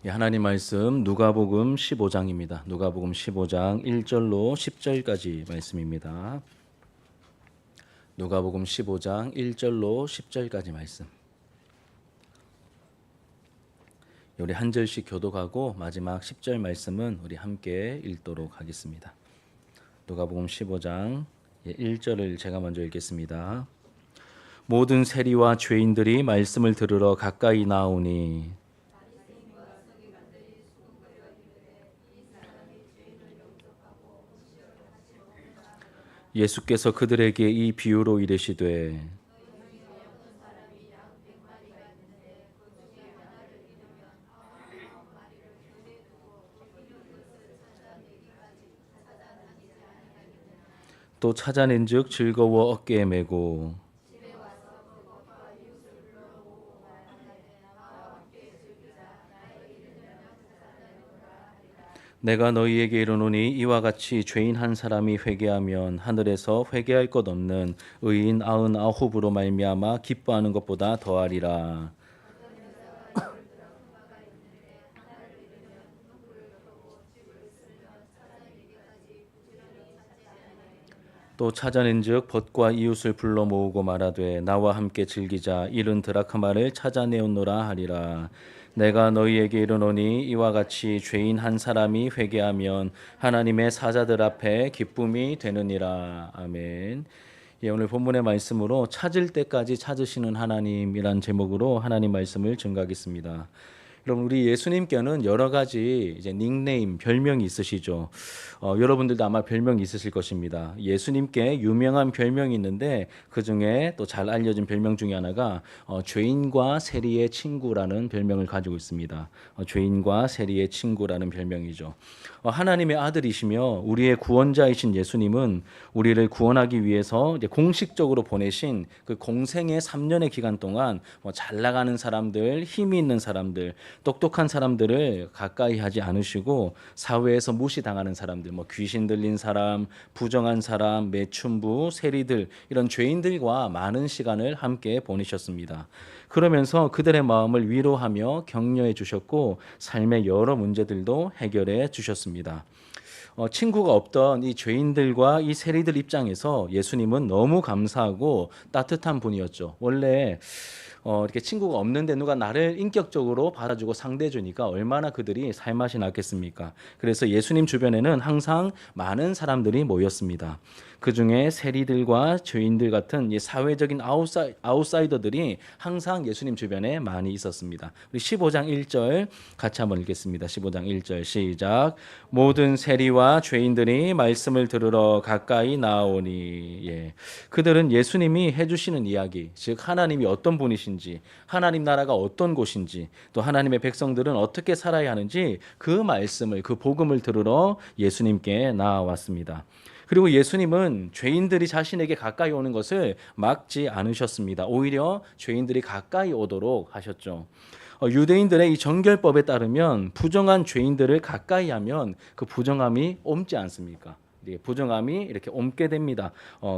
하나님 말씀 누가복음 15장입니다. 누가복음 15장 1절로 10절까지 말씀입니다. 누가복음 15장 1절로 10절까지 말씀. 우리 한 절씩 교독하고 마지막 10절 말씀은 우리 함께 읽도록 하겠습니다. 누가복음 15장 1절을 제가 먼저 읽겠습니다. 모든 세리와 죄인들이 말씀을 들으러 가까이 나오니 예수께서 그들에게 이 비유로 이르시되 또 찾아낸즉 즐거워 어깨에 메고 내가 너희에게 이르노니 이와 같이 죄인 한 사람이 회개하면 하늘에서 회개할 것 없는 의인 99으로 말미암아 기뻐하는 것보다 더하리라. 또 찾아낸즉 벗과 이웃을 불러 모으고 말하되 나와 함께 즐기자 이른 드라크마를 찾아내었노라 하리라. 내가 너희에게 이르노니 이와 같이 죄인 한 사람이 회개하면 하나님의 사자들 앞에 기쁨이 되느니라. 아멘. 오늘 본문의 말씀으로 찾을 때까지 찾으시는 하나님이란 제목으로 하나님 말씀을 증거하겠습니다. 여러분, 우리 예수님께는 여러 가지 이제 닉네임, 별명이 있으시죠. 여러분들도 아마 별명이 있으실 것입니다. 예수님께 유명한 별명이 있는데 그 중에 또 잘 알려진 별명 중에 하나가 죄인과 세리의 친구라는 별명을 가지고 있습니다. 죄인과 세리의 친구라는 별명이죠. 하나님의 아들이시며 우리의 구원자이신 예수님은 우리를 구원하기 위해서 이제 공식적으로 보내신 그 공생의 3년의 기간 동안 잘 나가는 사람들, 힘이 있는 사람들, 똑똑한 사람들을 가까이 하지 않으시고 사회에서 무시당하는 사람들, 귀신 들린 사람, 부정한 사람, 매춘부, 세리들 이런 죄인들과 많은 시간을 함께 보내셨습니다. 그러면서 그들의 마음을 위로하며 격려해 주셨고 삶의 여러 문제들도 해결해 주셨습니다. 친구가 없던 이 죄인들과 이 세리들 입장에서 예수님은 너무 감사하고 따뜻한 분이었죠. 원래 이렇게 친구가 없는데 누가 나를 인격적으로 받아주고 상대해 주니까 얼마나 그들이 살맛이 났겠습니까? 그래서 예수님 주변에는 항상 많은 사람들이 모였습니다. 그 중에 세리들과 죄인들 같은 이 사회적인 아웃사이더들이 항상 예수님 주변에 많이 있었습니다. 우리 15장 1절 같이 한번 읽겠습니다. 15장 1절 시작. 모든 세리와 죄인들이 말씀을 들으러 가까이 나오니. 그들은 예수님이 해주시는 이야기, 즉 하나님이 어떤 분이신지, 하나님 나라가 어떤 곳인지, 또 하나님의 백성들은 어떻게 살아야 하는지 그 말씀을, 그 복음을 들으러 예수님께 나왔습니다. 그리고 예수님은 죄인들이 자신에게 가까이 오는 것을 막지 않으셨습니다. 오히려 죄인들이 가까이 오도록 하셨죠. 유대인들의 이 정결법에 따르면 부정한 죄인들을 가까이 하면 그 부정함이 옮지 않습니까? 부정함이 이렇게 옮게 됩니다.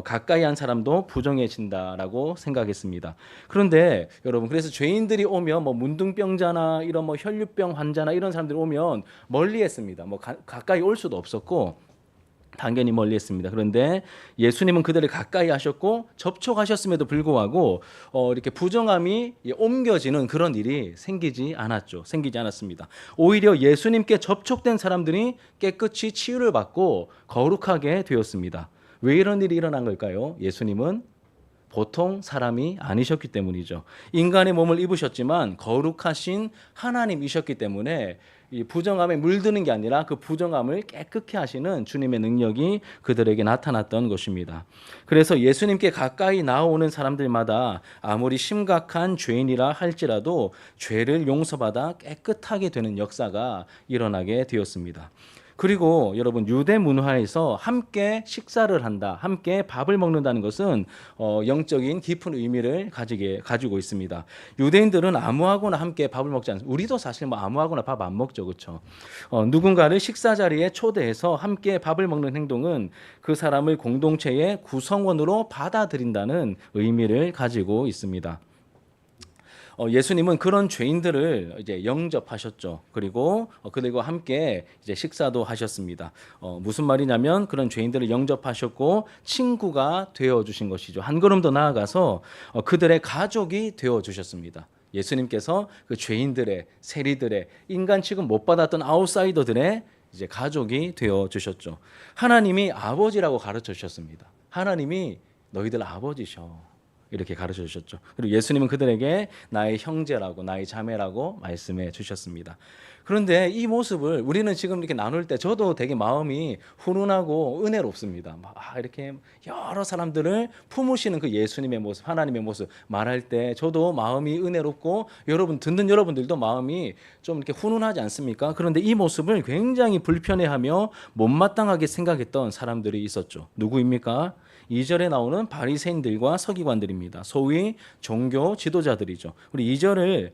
가까이 한 사람도 부정해진다라고 생각했습니다. 그런데 여러분, 그래서 죄인들이 오면 문둥병자나 이런 혈류병 환자나 이런 사람들이 오면 멀리했습니다. 가까이 올 수도 없었고 당연히 멀리했습니다. 그런데 예수님은 그들을 가까이 하셨고 접촉하셨음에도 불구하고 이렇게 부정함이 옮겨지는 그런 일이 생기지 않았습니다. 오히려 예수님께 접촉된 사람들이 깨끗이 치유를 받고 거룩하게 되었습니다. 왜 이런 일이 일어난 걸까요? 예수님은 보통 사람이 아니셨기 때문이죠. 인간의 몸을 입으셨지만 거룩하신 하나님이셨기 때문에 이 부정함에 물드는 게 아니라 그 부정함을 깨끗게 하시는 주님의 능력이 그들에게 나타났던 것입니다. 그래서 예수님께 가까이 나오는 사람들마다 아무리 심각한 죄인이라 할지라도 죄를 용서받아 깨끗하게 되는 역사가 일어나게 되었습니다. 그리고 여러분, 유대 문화에서 함께 식사를 한다, 함께 밥을 먹는다는 것은 영적인 깊은 의미를 가지고 있습니다. 유대인들은 아무하고나 함께 밥을 먹지 않습니다. 우리도 사실 아무하고나 밥 안 먹죠, 그렇죠? 누군가를 식사 자리에 초대해서 함께 밥을 먹는 행동은 그 사람을 공동체의 구성원으로 받아들인다는 의미를 가지고 있습니다. 예수님은 그런 죄인들을 이제 영접하셨죠. 그리고 그들과 함께 이제 식사도 하셨습니다. 무슨 말이냐면 그런 죄인들을 영접하셨고 친구가 되어 주신 것이죠. 한 걸음 더 나아가서 그들의 가족이 되어 주셨습니다. 예수님께서 그 죄인들의, 세리들의, 인간 취급 못 받았던 아웃사이더들의 이제 가족이 되어 주셨죠. 하나님이 아버지라고 가르쳐 주셨습니다. 하나님이 너희들 아버지셔. 이렇게 가르쳐 주셨죠. 그리고 예수님은 그들에게 나의 형제라고, 나의 자매라고 말씀해 주셨습니다. 그런데 이 모습을 우리는 지금 이렇게 나눌 때 저도 되게 마음이 훈훈하고 은혜롭습니다. 이렇게 여러 사람들을 품으시는 그 예수님의 모습, 하나님의 모습 말할 때 저도 마음이 은혜롭고 여러분 듣는 여러분들도 마음이 좀 이렇게 훈훈하지 않습니까? 그런데 이 모습을 굉장히 불편해하며 못마땅하게 생각했던 사람들이 있었죠. 누구입니까? 2절에 나오는 바리새인들과 서기관들입니다. 소위 종교 지도자들이죠. 우리 2절을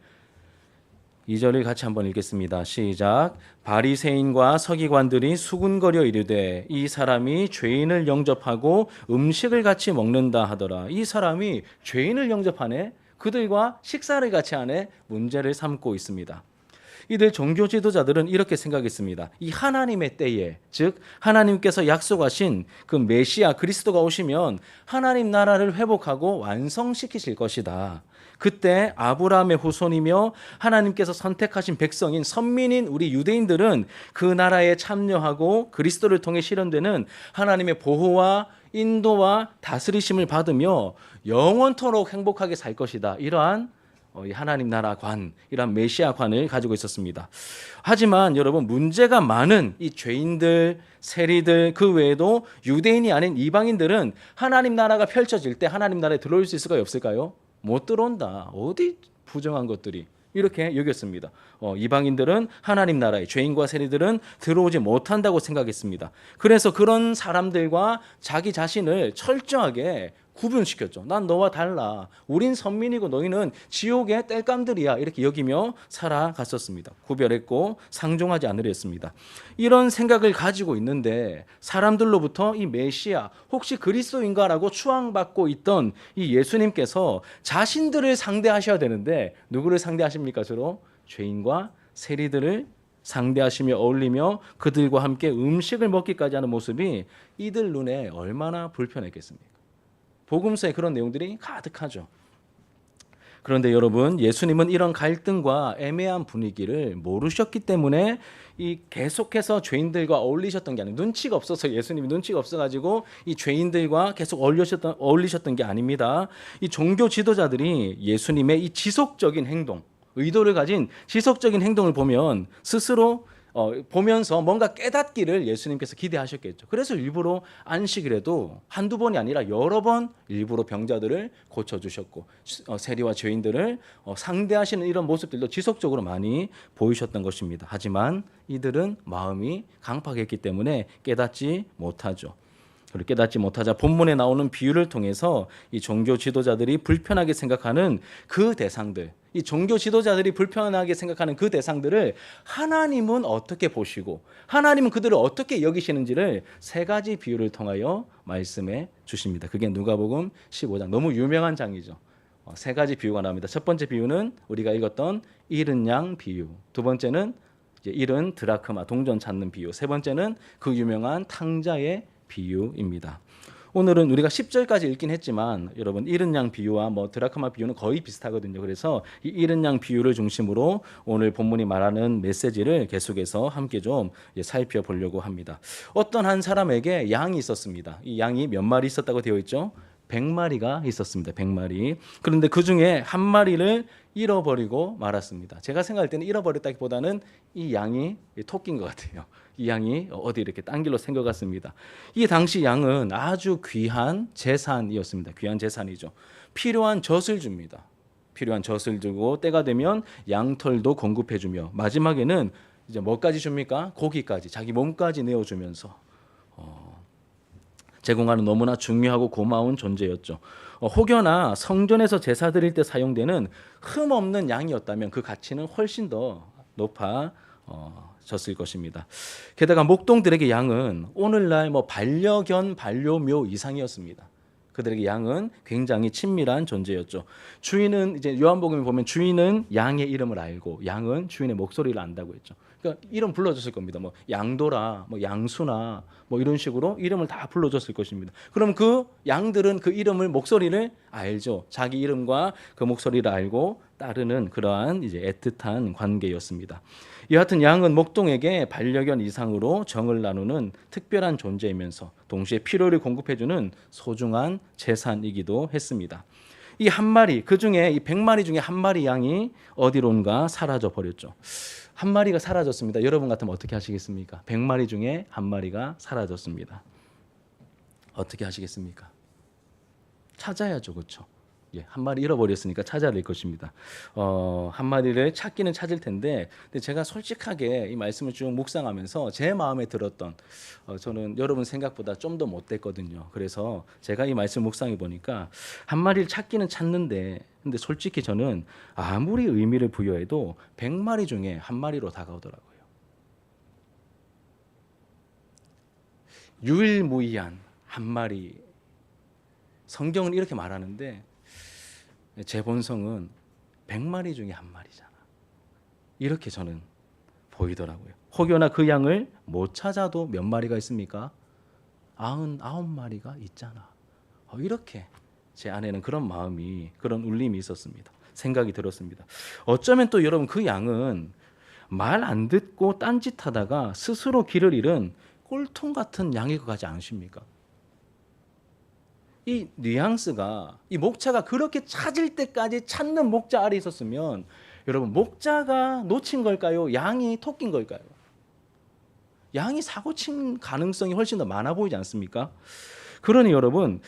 같이 한번 읽겠습니다. 시작. 바리새인과 서기관들이 수군거려 이르되 이 사람이 죄인을 영접하고 음식을 같이 먹는다 하더라. 이 사람이 죄인을 영접하네? 그들과 식사를 같이 하네? 문제를 삼고 있습니다. 이들 종교 지도자들은 이렇게 생각했습니다. 이 하나님의 때에, 즉 하나님께서 약속하신 그 메시아 그리스도가 오시면 하나님 나라를 회복하고 완성시키실 것이다. 그때 아브라함의 후손이며 하나님께서 선택하신 백성인 선민인 우리 유대인들은 그 나라에 참여하고 그리스도를 통해 실현되는 하나님의 보호와 인도와 다스리심을 받으며 영원토록 행복하게 살 것이다. 이러한 하나님 나라관, 이런 메시아관을 가지고 있었습니다. 하지만 여러분 문제가 많은 이 죄인들, 세리들 그 외에도 유대인이 아닌 이방인들은 하나님 나라가 펼쳐질 때 하나님 나라에 들어올 수 있을까요? 없을까요? 못 들어온다. 어디 부정한 것들이 이렇게 여겼습니다. 이방인들은 하나님 나라에, 죄인과 세리들은 들어오지 못한다고 생각했습니다. 그래서 그런 사람들과 자기 자신을 철저하게 구분시켰죠. 난 너와 달라. 우린 선민이고 너희는 지옥의 땔감들이야. 이렇게 여기며 살아갔었습니다. 구별했고 상종하지 않으려 했습니다. 이런 생각을 가지고 있는데 사람들로부터 이 메시아 혹시 그리스도인가라고 추앙받고 있던 이 예수님께서 자신들을 상대하셔야 되는데 누구를 상대하십니까? 주로 죄인과 세리들을 상대하시며 어울리며 그들과 함께 음식을 먹기까지 하는 모습이 이들 눈에 얼마나 불편했겠습니까? 복음서에 그런 내용들이 가득하죠. 그런데 여러분, 예수님은 이런 갈등과 애매한 분위기를 모르셨기 때문에 이 계속해서 죄인들과 어울리셨던 게 아니에요. 눈치가 없어서 예수님이 눈치가 없어가지고 이 죄인들과 계속 어울리셨던 게 아닙니다. 이 종교 지도자들이 예수님의 이 지속적인 행동, 의도를 가진 지속적인 행동을 보면 스스로 보면서 뭔가 깨닫기를 예수님께서 기대하셨겠죠. 그래서 일부러 안식일에도 한두 번이 아니라 여러 번 일부러 병자들을 고쳐주셨고 세리와 죄인들을 상대하시는 이런 모습들도 지속적으로 많이 보이셨던 것입니다. 하지만 이들은 마음이 강팍했기 때문에 깨닫지 못하죠. 그리고 깨닫지 못하자 본문에 나오는 비유를 통해서 이 종교 지도자들이 불편하게 생각하는 그 대상들, 이 종교 지도자들이 불편하게 생각하는 그 대상들을 하나님은 어떻게 보시고 하나님은 그들을 어떻게 여기시는지를 세 가지 비유를 통하여 말씀해 주십니다. 그게 누가복음 15장, 너무 유명한 장이죠. 세 가지 비유가 나옵니다. 첫 번째 비유는 우리가 읽었던 잃은 양 비유, 두 번째는 이제 잃은 드라크마, 동전 찾는 비유, 세 번째는 그 유명한 탕자의 비유입니다. 오늘은 우리가 10절까지 읽긴 했지만 여러분 잃은 양 비유와 드라크마 비유는 거의 비슷하거든요. 그래서 이 잃은 양 비유를 중심으로 오늘 본문이 말하는 메시지를 계속해서 함께 좀 살펴보려고 합니다. 어떤 한 사람에게 양이 있었습니다. 이 양이 몇 마리 있었다고 되어 있죠? 100마리가 있었습니다. 100마리. 그런데 그 중에 한 마리를 잃어버리고 말았습니다. 제가 생각할 때는 잃어버렸다기보다는 이 양이 토끼인 것 같아요. 이 양이 어디 이렇게 딴 길로 샌 것 같습니다. 이 당시 양은 아주 귀한 재산이었습니다. 귀한 재산이죠. 필요한 젖을 줍니다. 필요한 젖을 주고 때가 되면 양털도 공급해주며 마지막에는 이제 뭐까지 줍니까? 고기까지, 자기 몸까지 내어주면서 제공하는 너무나 중요하고 고마운 존재였죠. 혹여나 성전에서 제사 드릴 때 사용되는 흠 없는 양이었다면 그 가치는 훨씬 더 높아졌을 것입니다. 게다가 목동들에게 양은 오늘날 반려견, 반려묘 이상이었습니다. 그들에게 양은 굉장히 친밀한 존재였죠. 주인은 이제 요한복음에 보면 주인은 양의 이름을 알고 양은 주인의 목소리를 안다고 했죠. 그러니까 이름 불러줬을 겁니다. 뭐 양도라, 뭐 양수나 뭐 이런 식으로 이름을 다 불러줬을 것입니다. 그럼 그 양들은 그 이름을 목소리를 알죠. 자기 이름과 그 목소리를 알고 따르는 그러한 이제 애틋한 관계였습니다. 여하튼 양은 목동에게 반려견 이상으로 정을 나누는 특별한 존재이면서 동시에 필요를 공급해주는 소중한 재산이기도 했습니다. 이 한 마리, 그 중에 이 100마리 중에 한 마리 양이 어디론가 사라져 버렸죠. 한 마리가 사라졌습니다. 여러분 같으면 어떻게 하시겠습니까? 100마리 중에 한 마리가 사라졌습니다. 어떻게 하시겠습니까? 찾아야죠, 그렇죠? 예, 한 마리 잃어버렸으니까 찾아야 될 것입니다. 한 마리를 찾기는 찾을 텐데, 근데 제가 솔직하게 이 말씀을 쭉 묵상하면서 제 마음에 들었던, 저는 여러분 생각보다 좀 더 못됐거든요. 그래서 제가 이 말씀 묵상해 보니까 한 마리를 찾기는 찾는데, 근데 솔직히 저는 아무리 의미를 부여해도 100마리 중에 한 마리로 다가오더라고요. 유일무이한 한 마리. 성경은 이렇게 말하는데 제 본성은 100마리 중에 한 마리잖아. 이렇게 저는 보이더라고요. 혹여나 그 양을 못 찾아도 몇 마리가 있습니까? 99마리가 있잖아. 이렇게 제 안에는 그런 마음이, 그런 울림이 있었습니다. 생각이 들었습니다. 어쩌면 또 여러분 그 양은 말 안 듣고 딴짓하다가 스스로 길을 잃은 꼴통 같은 양일 것 같지 않으십니까? 이 뉘앙스가, 이 목자가 그렇게 찾을 때까지 찾는 목자 아래 있었으면 여러분 목자가 놓친 걸까요? 양이 토낀 걸까요? 양이 사고 친 가능성이 훨씬 더 많아 보이지 않습니까? 그러니 여러분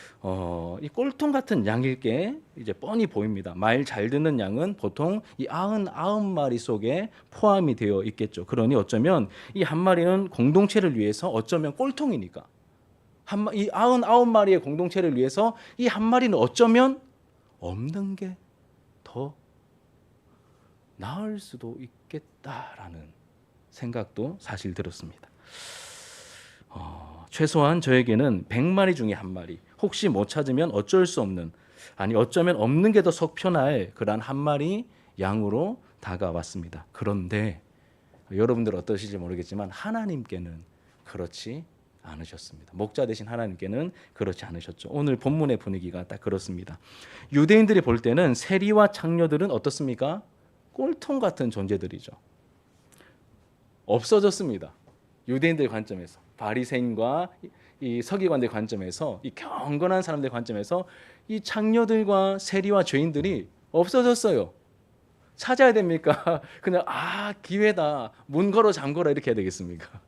이 꼴통 같은 양일 게 이제 뻔히 보입니다. 말 잘 듣는 양은 보통 이 99마리 속에 포함이 되어 있겠죠. 그러니 어쩌면 이 한 마리는 공동체를 위해서 어쩌면 꼴통이니까 이 99마리의 공동체를 위해서 이 한 마리는 어쩌면 없는 게 더 나을 수도 있겠다라는 생각도 사실 들었습니다. 최소한 저에게는 100마리 중에 한 마리, 혹시 못 찾으면 어쩔 수 없는, 아니 어쩌면 없는 게 더 속 편할 그러한 한 마리 양으로 다가왔습니다. 그런데 여러분들 어떠실지 모르겠지만 하나님께는 그렇지 않으셨습니다. 목자 되신 하나님께는 그렇지 않으셨죠. 오늘 본문의 분위기가 딱 그렇습니다. 유대인들이 볼 때는 세리와 창녀들은 어떻습니까? 꼴통 같은 존재들이죠. 없어졌습니다. 유대인들 관점에서, 바리새인과 이 서기관들 관점에서, 이 경건한 사람들 관점에서 이 창녀들과 세리와 죄인들이 없어졌어요. 찾아야 됩니까? 그냥 기회다, 문 걸어 잠궈라 이렇게 해야 되겠습니까?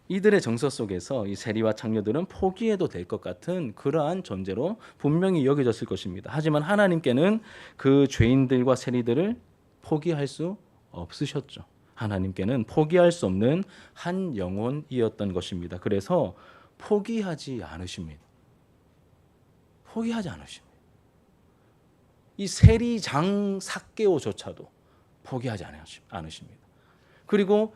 이들의 정서 속에서 이 세리와 창녀들은 포기해도 될 것 같은 그러한 존재로 분명히 여겨졌을 것입니다. 하지만 하나님께는 그 죄인들과 세리들을 포기할 수 없으셨죠. 하나님께는 포기할 수 없는 한 영혼이었던 것입니다. 그래서 포기하지 않으십니다. 포기하지 않으십니다. 이 세리장 삭개오조차도 포기하지 않으십니다. 그리고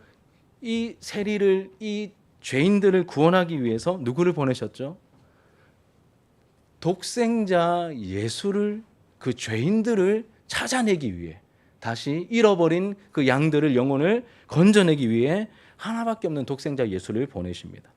이 세리를, 이 죄인들을 구원하기 위해서 누구를 보내셨죠? 독생자 예수를, 그 죄인들을 찾아내기 위해, 다시 잃어버린 그 양들을, 영혼을 건져내기 위해 하나밖에 없는 독생자 예수를 보내십니다.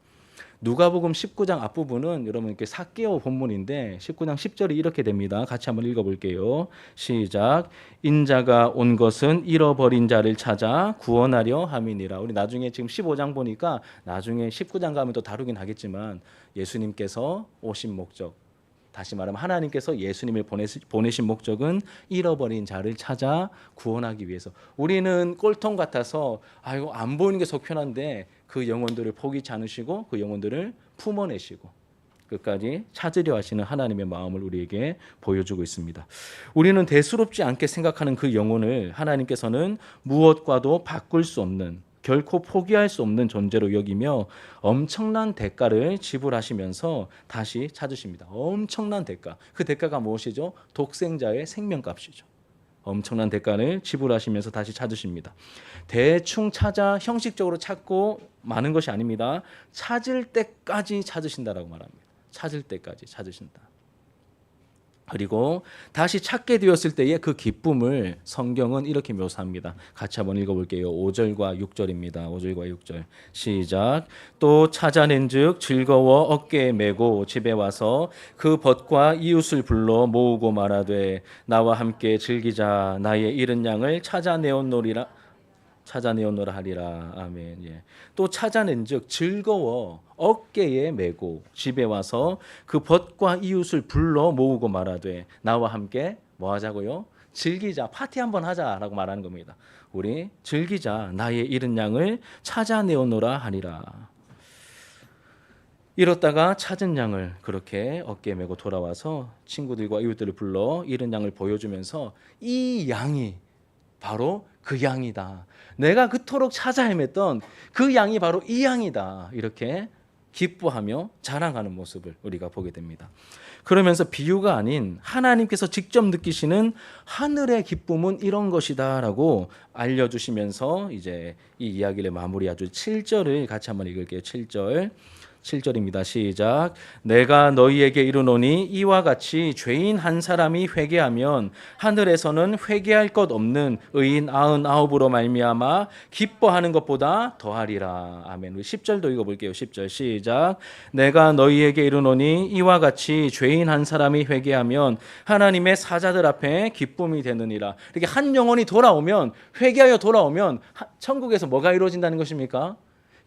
누가복음 19장 앞부분은 여러분 이렇게 삭개오 본문인데 19장 10절이 이렇게 됩니다. 같이 한번 읽어볼게요. 시작. 인자가 온 것은 잃어버린 자를 찾아 구원하려 함이니라. 우리 나중에 지금 15장 보니까 나중에 19장 가면 또 다루긴 하겠지만 예수님께서 오신 목적, 다시 말하면 하나님께서 예수님을 보내신 목적은 잃어버린 자를 찾아 구원하기 위해서. 우리는 꼴통 같아서 이거 안 보이는 게 속 편한데 그 영혼들을 포기치 않으시고 그 영혼들을 품어내시고 끝까지 찾으려 하시는 하나님의 마음을 우리에게 보여주고 있습니다. 우리는 대수롭지 않게 생각하는 그 영혼을 하나님께서는 무엇과도 바꿀 수 없는, 결코 포기할 수 없는 존재로 여기며 엄청난 대가를 지불하시면서 다시 찾으십니다. 엄청난 대가. 그 대가가 무엇이죠? 독생자의 생명값이죠. 엄청난 대가를 지불하시면서 다시 찾으십니다. 대충 찾아 형식적으로 찾고 마는 것이 아닙니다. 찾을 때까지 찾으신다라고 말합니다. 찾을 때까지 찾으신다. 그리고 다시 찾게 되었을 때의 그 기쁨을 성경은 이렇게 묘사합니다. 같이 한번 읽어볼게요. 5절과 6절입니다. 5절과 6절 시작. 또 찾아낸즉 즐거워 어깨에 메고 집에 와서 그 벗과 이웃을 불러 모으고 말하되 나와 함께 즐기자. 나의 잃은 양을 찾아내었노라 하리라. 아멘. 예. 또 찾아낸즉 즐거워 어깨에 메고 집에 와서 그 벗과 이웃을 불러 모으고 말하되 나와 함께 뭐 하자고요? 즐기자. 파티 한번 하자라고 말하는 겁니다. 우리 즐기자. 나의 잃은 양을 찾아내었노라 하리라. 잃었다가 찾은 양을 그렇게 어깨에 메고 돌아와서 친구들과 이웃들을 불러 잃은 양을 보여주면서 이 양이 바로 그 양이다. 내가 그토록 찾아 헤맸던 그 양이 바로 이 양이다. 이렇게 기뻐하며 자랑하는 모습을 우리가 보게 됩니다. 그러면서 비유가 아닌 하나님께서 직접 느끼시는 하늘의 기쁨은 이런 것이다라고 알려주시면서 이제 이 이야기를 마무리하죠. 7절을 같이 한번 읽을게요. 7절입니다. 시작. 내가 너희에게 이르노니 이와 같이 죄인 한 사람이 회개하면 하늘에서는 회개할 것 없는 의인 99으로 말미암아 기뻐하는 것보다 더하리라. 아멘. 우리 10절도 읽어볼게요. 10절 시작. 내가 너희에게 이르노니 이와 같이 죄인 한 사람이 회개하면 하나님의 사자들 앞에 기쁨이 되느니라. 이렇게 한 영혼이 돌아오면 회개하여 돌아오면 천국에서 뭐가 이루어진다는 것입니까?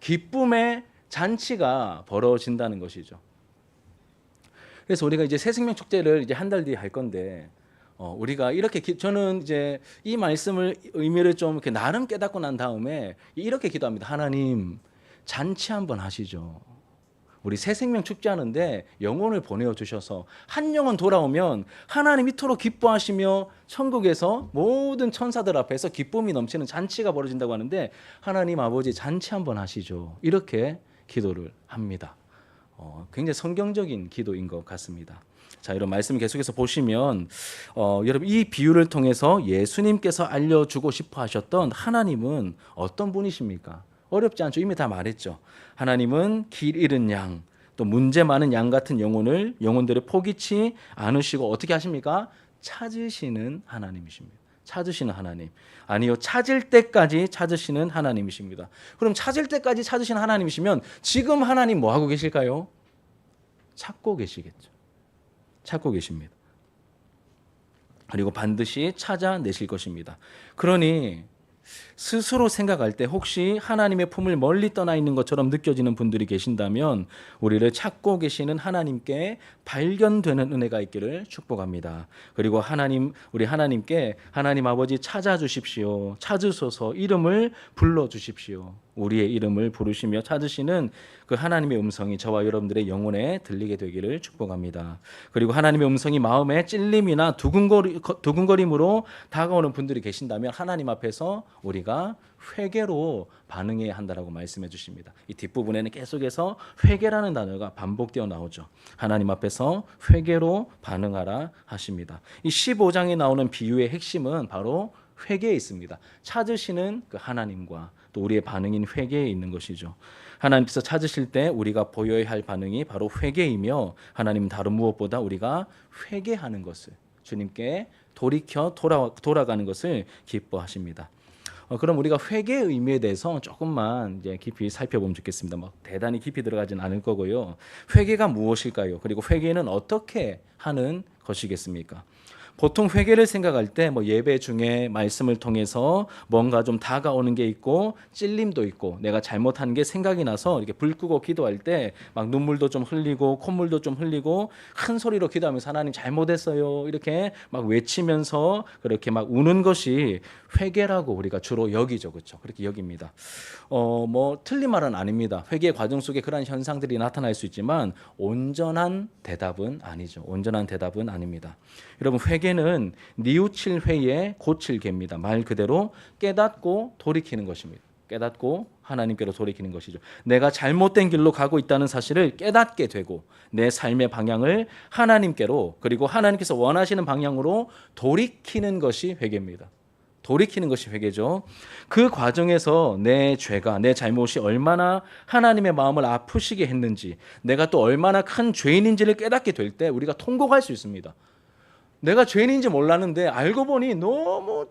기쁨의 잔치가 벌어진다는 것이죠. 그래서 우리가 이제 새 생명 축제를 이제 한 달 뒤에 할 건데, 우리가 이렇게 저는 이제 이 말씀을 의미를 좀 이렇게 나름 깨닫고 난 다음에 이렇게 기도합니다. 하나님 잔치 한번 하시죠. 우리 새 생명 축제하는데 영혼을 보내어 주셔서 한 영혼 돌아오면 하나님 이토록 기뻐하시며 천국에서 모든 천사들 앞에서 기쁨이 넘치는 잔치가 벌어진다고 하는데 하나님 아버지 잔치 한번 하시죠. 이렇게 기도를 합니다. 굉장히 성경적인 기도인 것 같습니다. 자, 이런 말씀 계속해서 보시면 여러분 이 비유를 통해서 예수님께서 알려주고 싶어 하셨던 하나님은 어떤 분이십니까? 어렵지 않죠. 이미 다 말했죠. 하나님은 길 잃은 양, 또 문제 많은 양 같은 영혼들을 포기치 않으시고 어떻게 하십니까? 찾으시는 하나님이십니다. 찾으시는 하나님. 아니요, 찾을 때까지 찾으시는 하나님이십니다. 그럼 찾을 때까지 찾으시는 하나님이시면 지금 하나님 뭐 하고 계실까요? 찾고 계시겠죠. 찾고 계십니다. 그리고 반드시 찾아내실 것입니다. 그러니 스스로 생각할 때 혹시 하나님의 품을 멀리 떠나 있는 것처럼 느껴지는 분들이 계신다면 우리를 찾고 계시는 하나님께 발견되는 은혜가 있기를 축복합니다. 그리고 우리 하나님께 하나님 아버지 찾아주십시오. 찾으소서 이름을 불러주십시오. 우리의 이름을 부르시며 찾으시는 그 하나님의 음성이 저와 여러분들의 영혼에 들리게 되기를 축복합니다. 그리고 하나님의 음성이 마음에 찔림이나 두근거림으로 다가오는 분들이 계신다면 하나님 앞에서 우리가 회개로 반응해야 한다라고 말씀해 주십니다. 이 뒷부분에는 계속해서 회개라는 단어가 반복되어 나오죠. 하나님 앞에서 회개로 반응하라 하십니다. 이 15장에 나오는 비유의 핵심은 바로 회개에 있습니다. 찾으시는 그 하나님과 또 우리의 반응인 회개에 있는 것이죠. 하나님께서 찾으실 때 우리가 보여야 할 반응이 바로 회개이며 하나님은 다른 무엇보다 우리가 회개하는 것을 주님께 돌이켜 돌아가는 것을 기뻐하십니다. 그럼 우리가 회개의 의미에 대해서 조금만 이제 깊이 살펴보면 좋겠습니다. 막 대단히 깊이 들어가진 않을 거고요. 회개가 무엇일까요? 그리고 회개는 어떻게 하는 것이겠습니까? 보통 회개를 생각할 때 뭐 예배 중에 말씀을 통해서 뭔가 좀 다가오는 게 있고 찔림도 있고 내가 잘못한 게 생각이 나서 이렇게 불 끄고 기도할 때 막 눈물도 좀 흘리고 콧물도 좀 흘리고 큰 소리로 기도하면서 하나님 잘못했어요 이렇게 막 외치면서 그렇게 막 우는 것이 회개라고 우리가 주로 여기죠. 그렇죠? 그렇게 여깁니다. 뭐 틀린 말은 아닙니다. 회개 과정 속에 그런 현상들이 나타날 수 있지만 온전한 대답은 아니죠. 온전한 대답은 아닙니다. 여러분 회개는 뉘우칠 회에 고칠 개입니다. 말 그대로 깨닫고 돌이키는 것입니다. 깨닫고 하나님께로 돌이키는 것이죠. 내가 잘못된 길로 가고 있다는 사실을 깨닫게 되고 내 삶의 방향을 하나님께로 그리고 하나님께서 원하시는 방향으로 돌이키는 것이 회개입니다. 돌이키는 것이 회개죠. 그 과정에서 내 죄가 내 잘못이 얼마나 하나님의 마음을 아프시게 했는지 내가 또 얼마나 큰 죄인인지를 깨닫게 될 때 우리가 통곡할 수 있습니다. 내가 죄인인지 몰랐는데 알고 보니 너무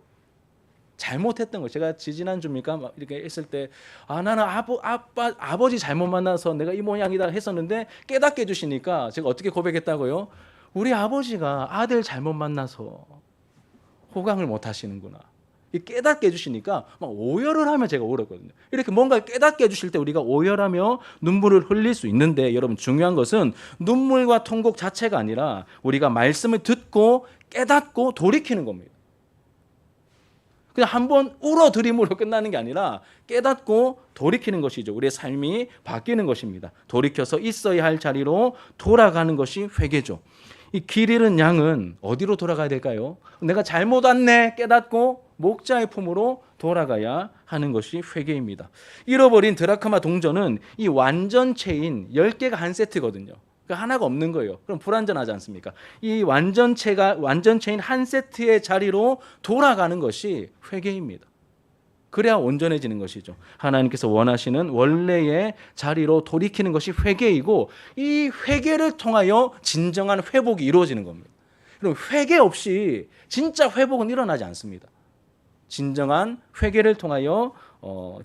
잘못했던 거. 제가 지지난주입니까? 이렇게 했을 때 나는 아버지 잘못 만나서 내가 이 모양이다 했었는데 깨닫게 해주시니까 제가 어떻게 고백했다고요? 우리 아버지가 아들 잘못 만나서 호강을 못 하시는구나. 깨닫게 해주시니까 막 오열을 하며 제가 울었거든요. 이렇게 뭔가 깨닫게 해주실 때 우리가 오열하며 눈물을 흘릴 수 있는데 여러분 중요한 것은 눈물과 통곡 자체가 아니라 우리가 말씀을 듣고 깨닫고 돌이키는 겁니다. 그냥 한번 울어드림으로 끝나는 게 아니라 깨닫고 돌이키는 것이죠. 우리의 삶이 바뀌는 것입니다. 돌이켜서 있어야 할 자리로 돌아가는 것이 회개죠. 이 길 잃은 양은 어디로 돌아가야 될까요? 내가 잘못 왔네 깨닫고 목자의 품으로 돌아가야 하는 것이 회개입니다. 잃어버린 드라크마 동전은 이 완전체인 10개가 한 세트거든요. 그러니까 하나가 없는 거예요. 그럼 불완전하지 않습니까? 이 완전체인 한 세트의 자리로 돌아가는 것이 회개입니다. 그래야 온전해지는 것이죠. 하나님께서 원하시는 원래의 자리로 돌이키는 것이 회개이고 이 회개를 통하여 진정한 회복이 이루어지는 겁니다. 그럼 회개 없이 진짜 회복은 일어나지 않습니다. 진정한 회개를 통하여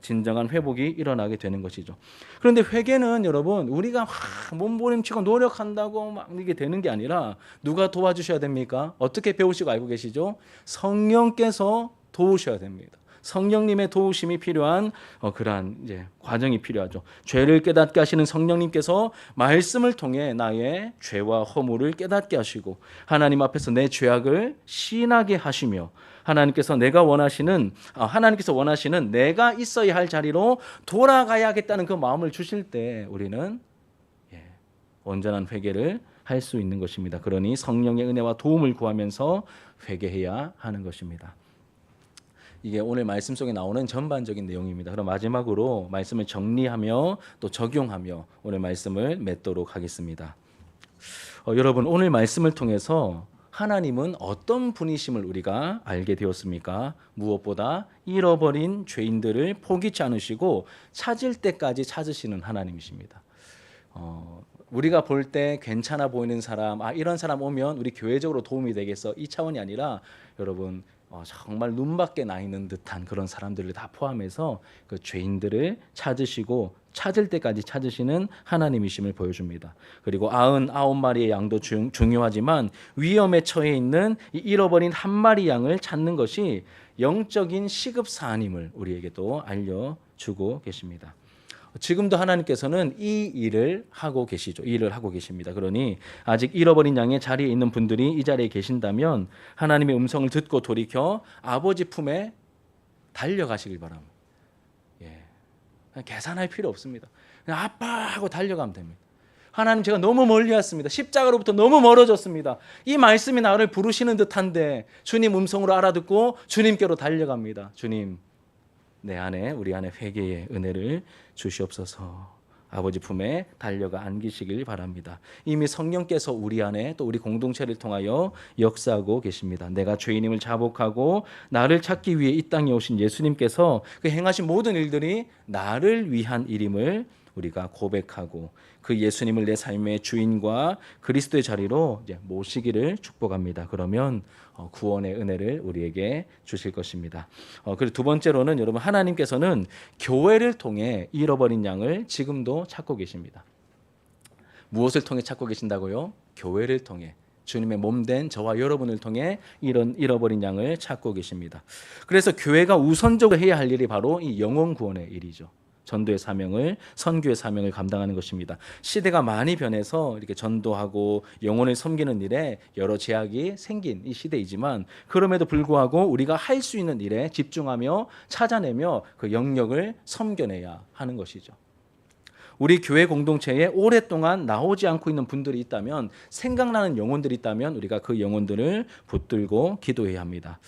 진정한 회복이 일어나게 되는 것이죠. 그런데 회개는 여러분 우리가 몸부림치고 노력한다고 막 이게 되는 게 아니라 누가 도와주셔야 됩니까? 어떻게 배우시고 알고 계시죠? 성령께서 도우셔야 됩니다. 성령님의 도우심이 필요한 그러한 이제 과정이 필요하죠. 죄를 깨닫게 하시는 성령님께서 말씀을 통해 나의 죄와 허물을 깨닫게 하시고 하나님 앞에서 내 죄악을 시인하게 하시며 하나님께서 원하시는 내가 있어야 할 자리로 돌아가야겠다는 그 마음을 주실 때 우리는 온전한 회개를 할 수 있는 것입니다. 그러니 성령의 은혜와 도움을 구하면서 회개해야 하는 것입니다. 이게 오늘 말씀 속에 나오는 전반적인 내용입니다. 그럼 마지막으로 말씀을 정리하며 또 적용하며 오늘 말씀을 맺도록 하겠습니다. 여러분 오늘 말씀을 통해서 하나님은 어떤 분이심을 우리가 알게 되었습니까? 무엇보다 잃어버린 죄인들을 포기치 않으시고 찾을 때까지 찾으시는 하나님이십니다. 우리가 볼 때 괜찮아 보이는 사람, 이런 사람 오면 우리 교회적으로 도움이 되겠어 이 차원이 아니라 여러분 정말 눈밖에 나 있는 듯한 그런 사람들을 다 포함해서 그 죄인들을 찾으시고 찾을 때까지 찾으시는 하나님이심을 보여줍니다. 그리고 99마리의 양도 중요하지만 위험에 처해 있는 이 잃어버린 한 마리 양을 찾는 것이 영적인 시급사안임을 우리에게 또 알려주고 계십니다. 지금도 하나님께서는 이 일을 하고 계시죠. 이 일을 하고 계십니다. 그러니 아직 잃어버린 양의 자리에 있는 분들이 이 자리에 계신다면 하나님의 음성을 듣고 돌이켜 아버지 품에 달려가시길 바랍니다. 계산할 필요 없습니다. 그냥 아빠 하고 달려가면 됩니다. 하나님 제가 너무 멀리 왔습니다. 십자가로부터 너무 멀어졌습니다. 이 말씀이 나를 부르시는 듯한데 주님 음성으로 알아듣고 주님께로 달려갑니다. 주님 우리 안에 회개의 은혜를 주시옵소서. 아버지 품에 달려가 안기시길 바랍니다. 이미 성령께서 우리 안에 또 우리 공동체를 통하여 역사하고 계십니다. 내가 죄인임을 자복하고 나를 찾기 위해 이 땅에 오신 예수님께서 그 행하신 모든 일들이 나를 위한 일임을 우리가 고백하고 그 예수님을 내 삶의 주인과 그리스도의 자리로 이제 모시기를 축복합니다. 그러면 구원의 은혜를 우리에게 주실 것입니다. 그리고 두 번째로는 여러분 하나님께서는 교회를 통해 잃어버린 양을 지금도 찾고 계십니다. 무엇을 통해 찾고 계신다고요? 교회를 통해. 주님의 몸된 저와 여러분을 통해 이런 잃어버린 양을 찾고 계십니다. 그래서 교회가 우선적으로 해야 할 일이 바로 이 영혼 구원의 일이죠. 전도의 사명을 선교의 사명을 감당하는 것입니다. 시대가 많이 변해서 이렇게 전도하고 영혼을 섬기는 일에 여러 제약이 생긴 이 시대이지만 그럼에도 불구하고 우리가 할 수 있는 일에 집중하며 찾아내며 그 영역을 섬겨내야 하는 것이죠. 우리 교회 공동체에 오랫동안 나오지 않고 있는 분들이 있다면 생각나는 영혼들이 있다면 우리가 그 영혼들을 붙들고 기도해야 합니다.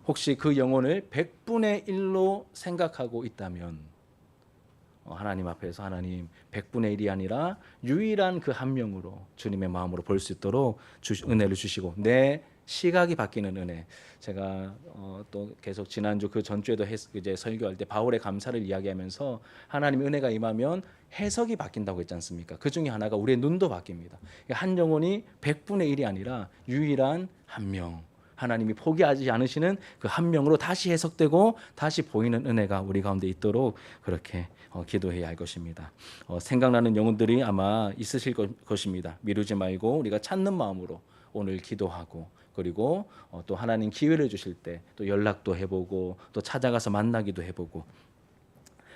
혹시 그 영혼을 100분의 1로 생각하고 있다면 하나님 앞에서 하나님 100분의 1이 아니라 유일한 그 한 명으로 주님의 마음으로 볼 수 있도록 은혜를 주시고 내 시각이 바뀌는 은혜. 제가 또 계속 지난주 그 전주에도 이제 설교할 때 바울의 감사를 이야기하면서 하나님의 은혜가 임하면 해석이 바뀐다고 했지 않습니까? 그 중에 하나가 우리의 눈도 바뀝니다. 한 영혼이 100분의 1이 아니라 유일한 한 명. 하나님이 포기하지 않으시는 그 한 명으로 다시 해석되고 다시 보이는 은혜가 우리 가운데 있도록 그렇게 기도해야 할 것입니다. 생각나는 영혼들이 아마 있으실 것입니다. 미루지 말고 우리가 찾는 마음으로 오늘 기도하고 그리고 또 하나님 기회를 주실 때 또 연락도 해보고 또 찾아가서 만나기도 해보고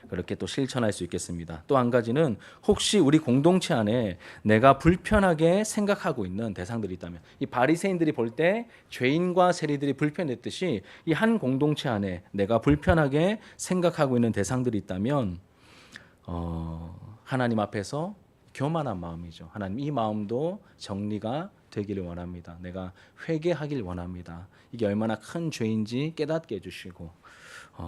그렇게 또 실천할 수 있겠습니다. 또 한 가지는 혹시 우리 공동체 안에 내가 불편하게 생각하고 있는 대상들이 있다면 이 바리새인들이 볼 때 죄인과 세리들이 불편했듯이 이 한 공동체 안에 내가 불편하게 생각하고 있는 대상들이 있다면 하나님 앞에서 교만한 마음이죠. 하나님 이 마음도 정리가 되기를 원합니다. 내가 회개하길 원합니다. 이게 얼마나 큰 죄인지 깨닫게 해주시고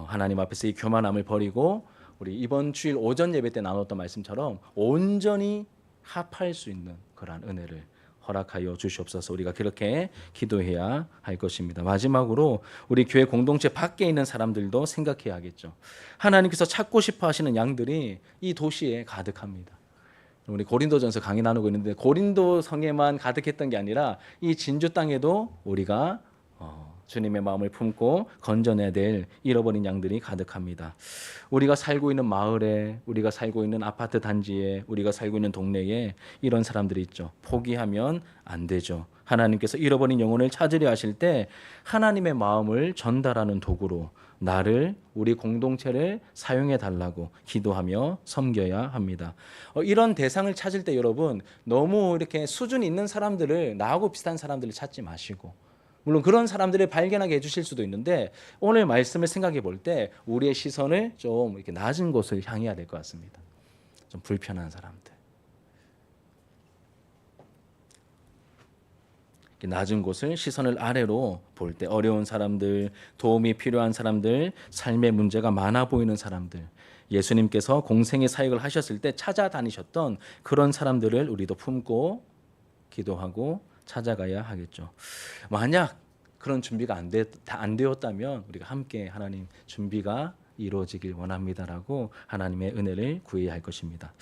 하나님 앞에서 이 교만함을 버리고 우리 이번 주일 오전 예배 때 나눴던 말씀처럼 온전히 합할 수 있는 그러한 은혜를 허락하여 주시옵소서. 우리가 그렇게 기도해야 할 것입니다. 마지막으로 우리 교회 공동체 밖에 있는 사람들도 생각해야겠죠. 하나님께서 찾고 싶어 하시는 양들이 이 도시에 가득합니다. 우리 고린도전서 강의 나누고 있는데 고린도 성에만 가득했던 게 아니라 이 진주 땅에도 우리가 주님의 마음을 품고 건져내야 될 잃어버린 양들이 가득합니다. 우리가 살고 있는 마을에, 우리가 살고 있는 아파트 단지에, 우리가 살고 있는 동네에 이런 사람들이 있죠. 포기하면 안 되죠. 하나님께서 잃어버린 영혼을 찾으려 하실 때 하나님의 마음을 전달하는 도구로 나를, 우리 공동체를 사용해 달라고 기도하며 섬겨야 합니다. 이런 대상을 찾을 때 여러분 너무 이렇게 수준이 있는 사람들을, 나하고 비슷한 사람들을 찾지 마시고, 물론 그런 사람들을 발견하게 해주실 수도 있는데 오늘 말씀을 생각해 볼 때 우리의 시선을 좀 이렇게 낮은 곳을 향해야 될 것 같습니다. 좀 불편한 사람들, 낮은 곳을 시선을 아래로 볼 때 어려운 사람들, 도움이 필요한 사람들, 삶의 문제가 많아 보이는 사람들, 예수님께서 공생의 사역을 하셨을 때 찾아다니셨던 그런 사람들을 우리도 품고 기도하고 찾아가야 하겠죠. 만약 그런 준비가 안 되었다면 우리가 함께 하나님 준비가 이루어지길 원합니다라고 하나님의 은혜를 구해야 할 것입니다.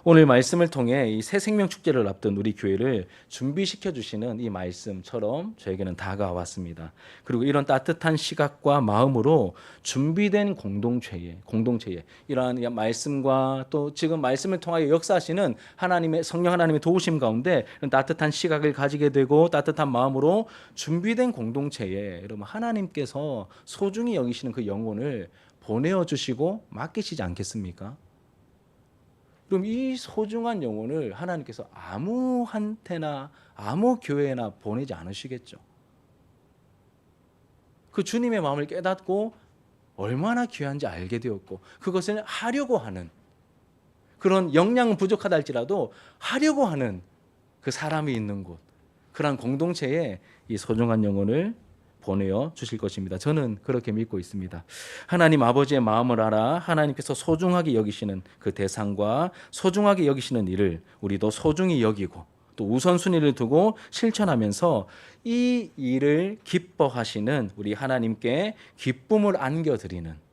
오늘 말씀을 통해 이 새 생명 축제를 앞둔 우리 교회를 준비시켜 주시는 이 말씀처럼 저에게는 다가왔습니다. 그리고 이런 따뜻한 시각과 마음으로 준비된 공동체에 이러한 말씀과 또 지금 말씀을 통하여 역사하시는 하나님의 성령 하나님의 도우심 가운데 따뜻한 시각을 가지게 되고 따뜻한 마음으로 준비된 공동체에 여러분 하나님께서 소중히 여기시는 그 영혼을 보내어 주시고 맡기시지 않겠습니까? 그럼 이 소중한 영혼을 하나님께서 아무한테나 아무 교회나 보내지 않으시겠죠. 그 주님의 마음을 깨닫고 얼마나 귀한지 알게 되었고 그것을 하려고 하는, 그런 역량은 부족하다 할지라도 하려고 하는 그 사람이 있는 곳, 그러한 공동체에 이 소중한 영혼을 보내어 주실 것입니다. 저는 그렇게 믿고 있습니다. 하나님 아버지의 마음을 알아 하나님께서 소중하게 여기시는 그 대상과 소중하게 여기시는 일을 우리도 소중히 여기고 또 우선순위를 두고 실천하면서 이 일을 기뻐하시는 우리 하나님께 기쁨을 안겨드리는,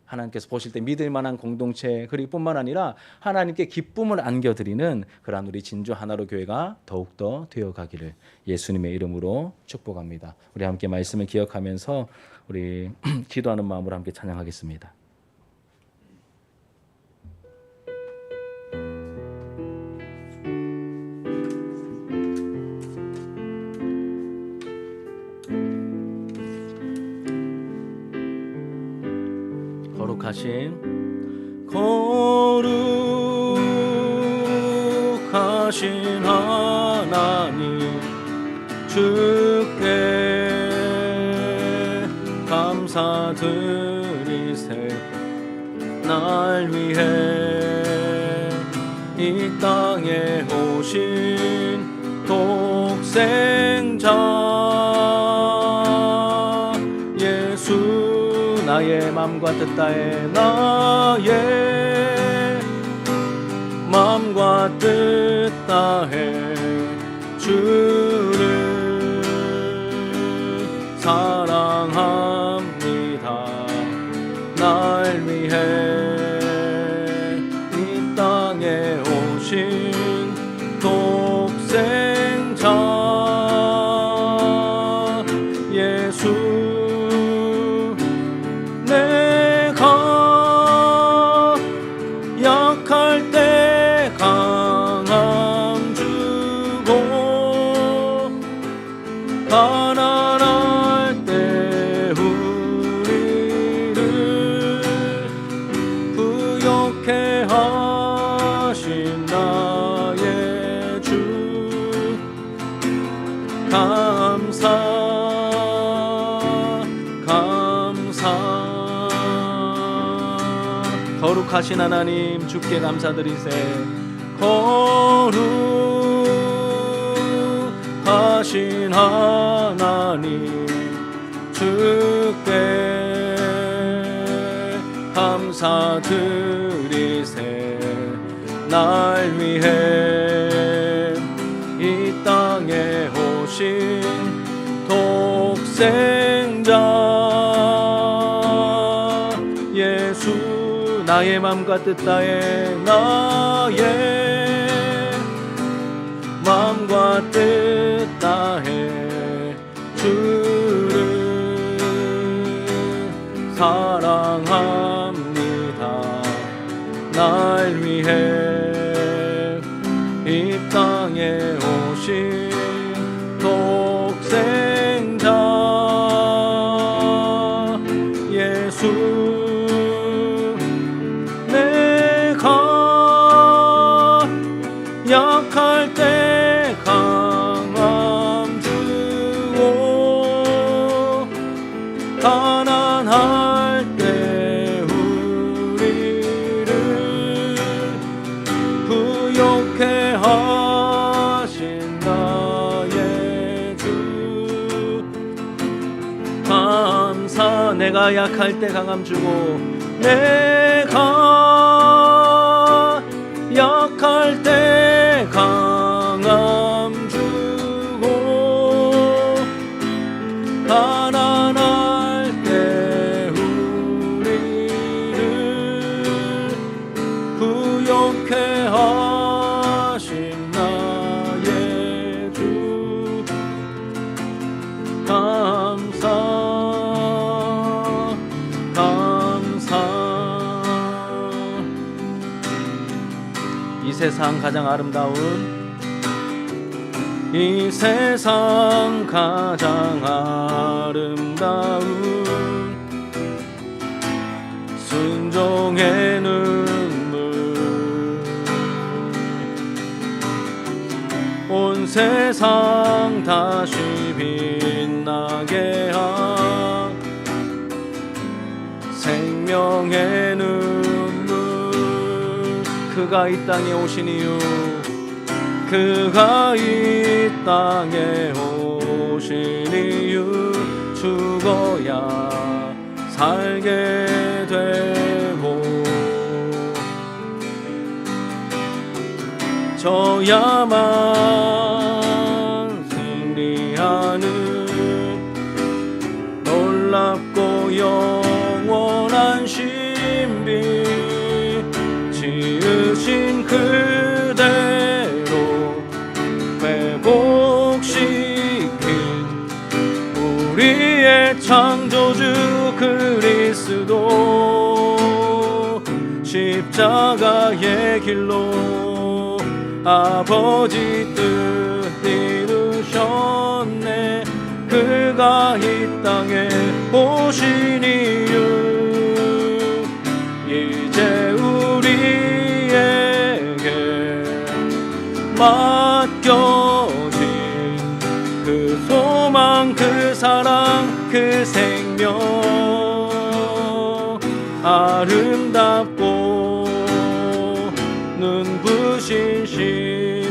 하나님께서 보실 때 믿을 만한 공동체, 그리고 뿐만 아니라 하나님께 기쁨을 안겨드리는 그러한 우리 진주 하나로 교회가 더욱더 되어가기를 예수님의 이름으로 축복합니다. 우리 함께 말씀을 기억하면서 우리 기도하는 마음으로 함께 찬양하겠습니다. 거룩하신 하나님 주께 감사드리세. 날 위해 이 땅에 오신 독생자 나의 맘과 뜻 다해 나의 맘과 뜻 다해 주를 사랑합니다. 날 위해 이 땅에 오신 독생자 예수, 내가 약할 때 강함 주고 가난할 때 우리를 부욕해 하신 나의 주 감사 거룩하신 하나님 주께 감사드리세. 거룩하신 하나님 주께 감사드리세. 날 위해 이 땅에 오신 독생자 예수, 나의 맘과 뜻 다해 나의 맘과 뜻 다해 주를 사랑합니다. 날 위해 이 땅에 오신 독생자 예수, 약할 때 강함 주고 가난할 때 우리를 부욕해 하신 나의 주 감사. 내가 약할 때 강함 주고 내가 약할 때 강함 주고 가난할 때 우리를 부욕해 하신 나의 주 감사. 이 세상 가장 아름다운, 이 세상 가장 아름다운 순종의 눈물, 온 세상 다시 빛나게 한 생명의 눈물. 그가 이 땅에 오신 이유, 그가 이 땅에 오신 이유, 죽어야 살게 되고 져야만 승리하는 놀랍고 영원한 신비, 지으신 그대로 회복시킨 우리의 창조주 그리스도, 십자가의 길로 아버지 뜻 이루셨네. 그가 이 땅에 오신 이유, 이제 우리에게 맡겨진 그 소망, 그 사랑, 그 생명, 아름답고 눈부신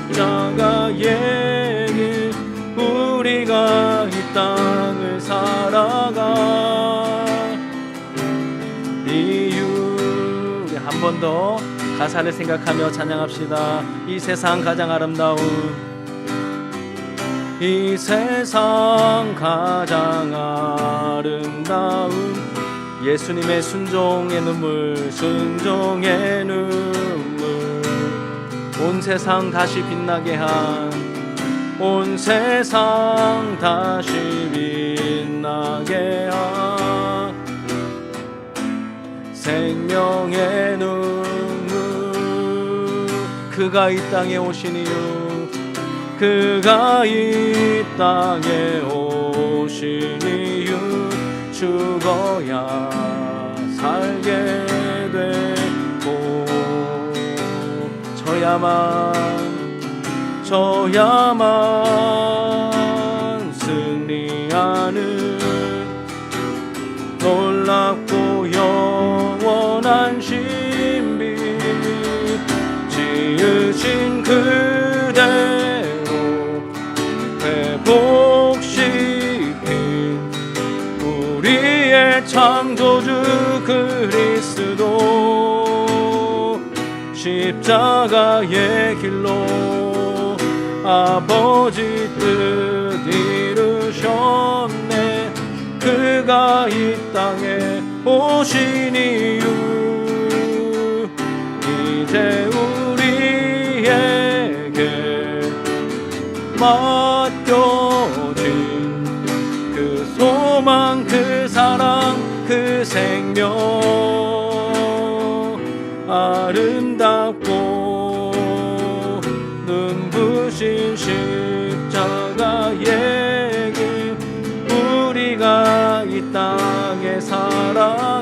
십자가의 길, 우리가 이 땅을 살아가 번 더 가사를 생각하며 찬양합시다. 이 세상 가장 아름다운, 이 세상 가장 아름다운 예수님의 순종의 눈물, 순종의 눈물, 온 세상 다시 빛나게 한, 온 세상 다시 빛나게 한 생명의 눈물. 그가 이 땅에 오신 이유, 그가 이 땅에 오신 이유, 죽어야 살게 되고 저야만 승리하는 놀랍고 영원한 신비, 지으신 그대로 회복시킨 우리의 창조주 그리스도, 십자가의 길로 아버지 뜻 이루셨네. 그가 이 땅에 오신 이유, 이제 우리에게 맡겨진 그 소망, 그 사랑, 그 생명, 아름답고 눈부신 십자가의 길, 우리가 이 땅에 살아